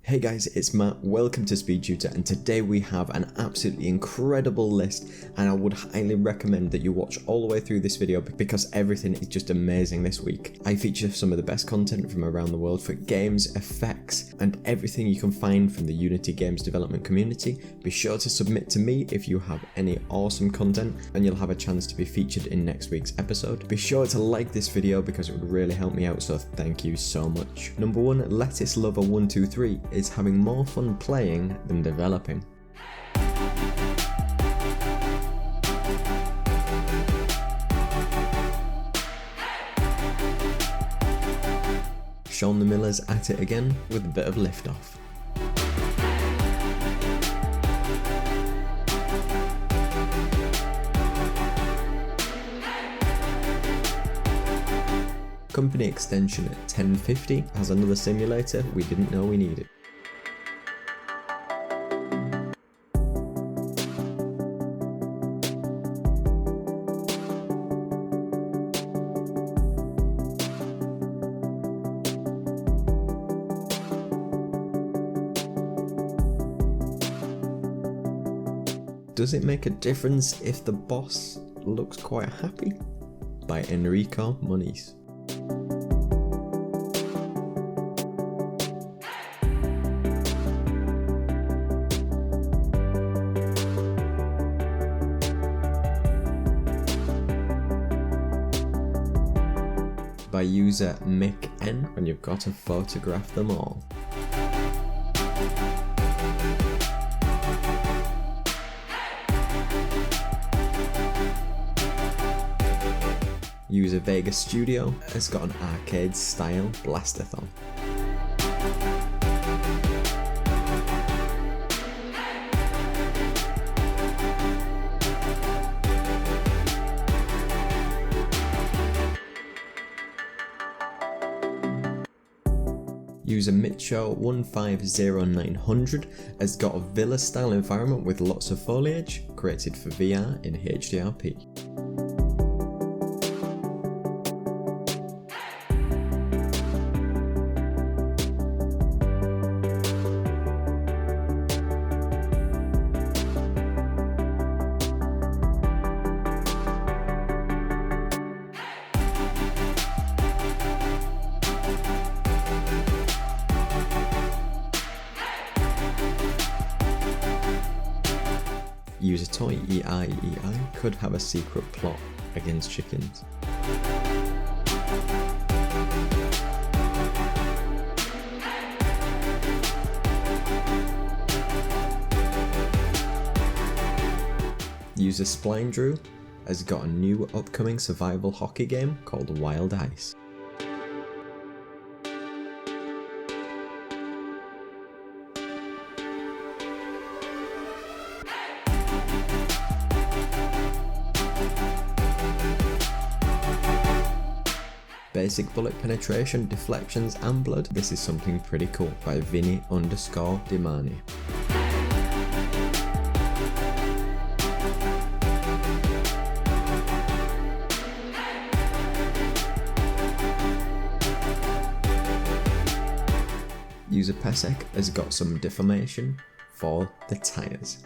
Hey guys, it's Matt, welcome to Speed Tutor, and today we have an absolutely incredible list, and I would highly recommend that you watch all the way through this video because everything is just amazing this week. I feature some of the best content from around the world for games, effects, and everything you can find from the Unity games development community. Be sure to submit to me if you have any awesome content, and you'll have a chance to be featured in next week's episode. Be sure to like this video because it would really help me out, so thank you so much. Number 1, Lettuce Lover 123 is having more fun playing than developing. Sean the Miller's at it again with a bit of liftoff. Company Extension at 1050 has another simulator we didn't know we needed. Does it make a difference if the boss looks quite happy? By Enrico Moniz. By user Mick N, and you've got to photograph them all. User Vega Studio has got an arcade style blastathon. User Mitcho 150900 has got a villa style environment with lots of foliage created for VR in HDRP. User Toy EIEI could have a secret plot against chickens. User Spline Drew has got a new upcoming survival hockey game called Wild Ice. Basic bullet penetration, deflections and blood. This is something pretty cool by Vinny_Dimani. User Pesek has got some deformation for the tires.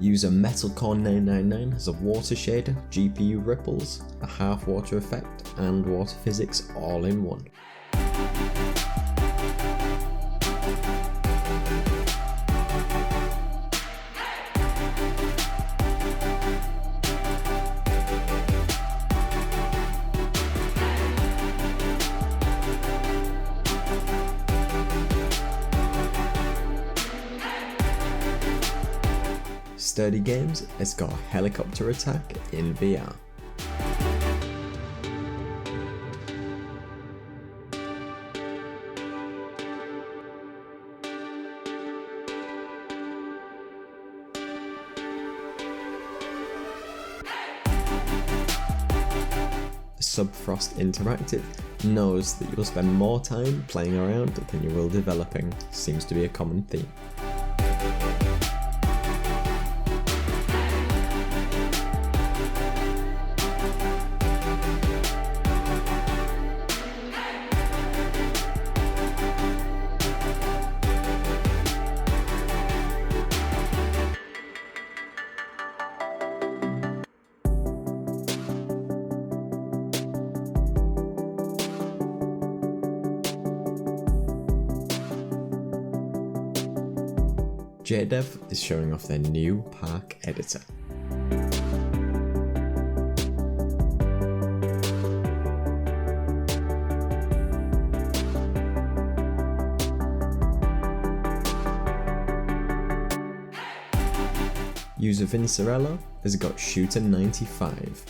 User Metalcore999 has a water shader, GPU ripples, a half water effect, and water physics all in one. Sturdy Games has got a helicopter attack in VR. Subfrost Interactive knows that you'll spend more time playing around than you will developing. Seems to be a common theme. JDev is showing off their new park editor. User Vincerello has got Shooter 95.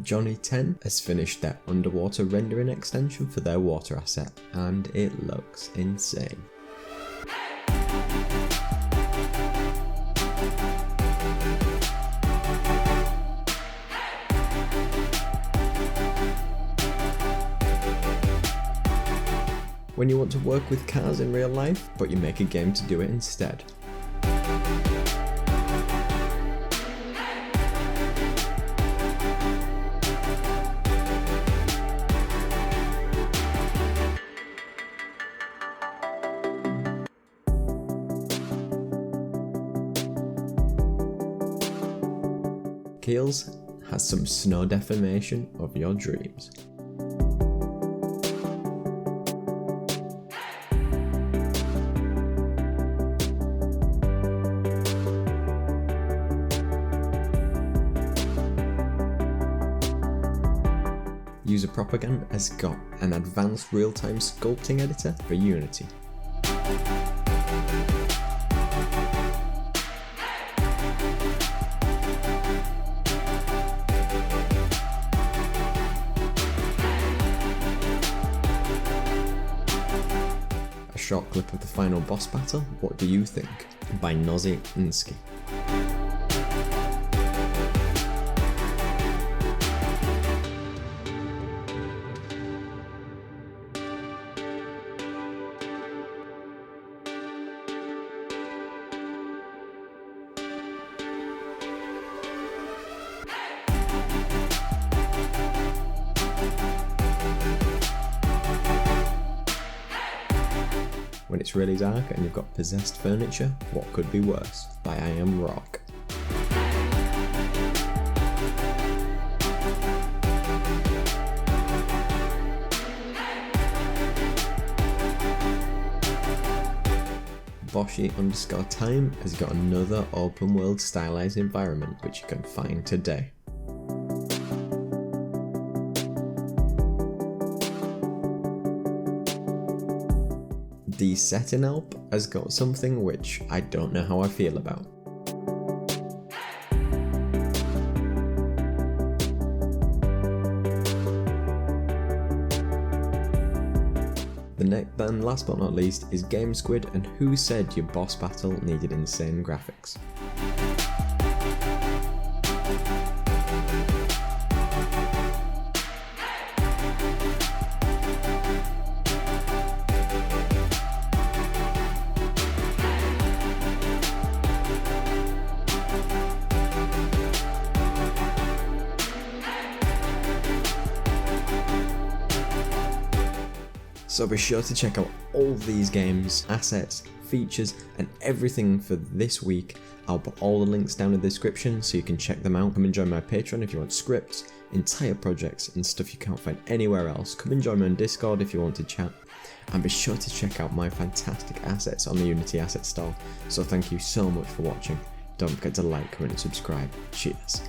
Johnny 10 has finished their underwater rendering extension for their water asset, and it looks insane. When you want to work with cars in real life, but you make a game to do it instead. Keels has some snow deformation of your dreams. User Propaganda has got an advanced real-time sculpting editor for Unity. A short clip of the final boss battle, What Do You Think? By Nozzy. When it's really dark and you've got possessed furniture, what could be worse? By I Am Rock. Boshi_time has got another open world stylized environment which you can find today. The setting help has got something which I don't know how I feel about. Then last but not least is Game Squid and Who Said Your Boss Battle Needed Insane Graphics. So be sure to check out all these games, assets, features, and everything for this week. I'll put all the links down in the description so you can check them out. Come and join my Patreon if you want scripts, entire projects, and stuff you can't find anywhere else. Come and join me on Discord if you want to chat. And be sure to check out my fantastic assets on the Unity Asset Store. So thank you so much for watching. Don't forget to like, comment, and subscribe. Cheers.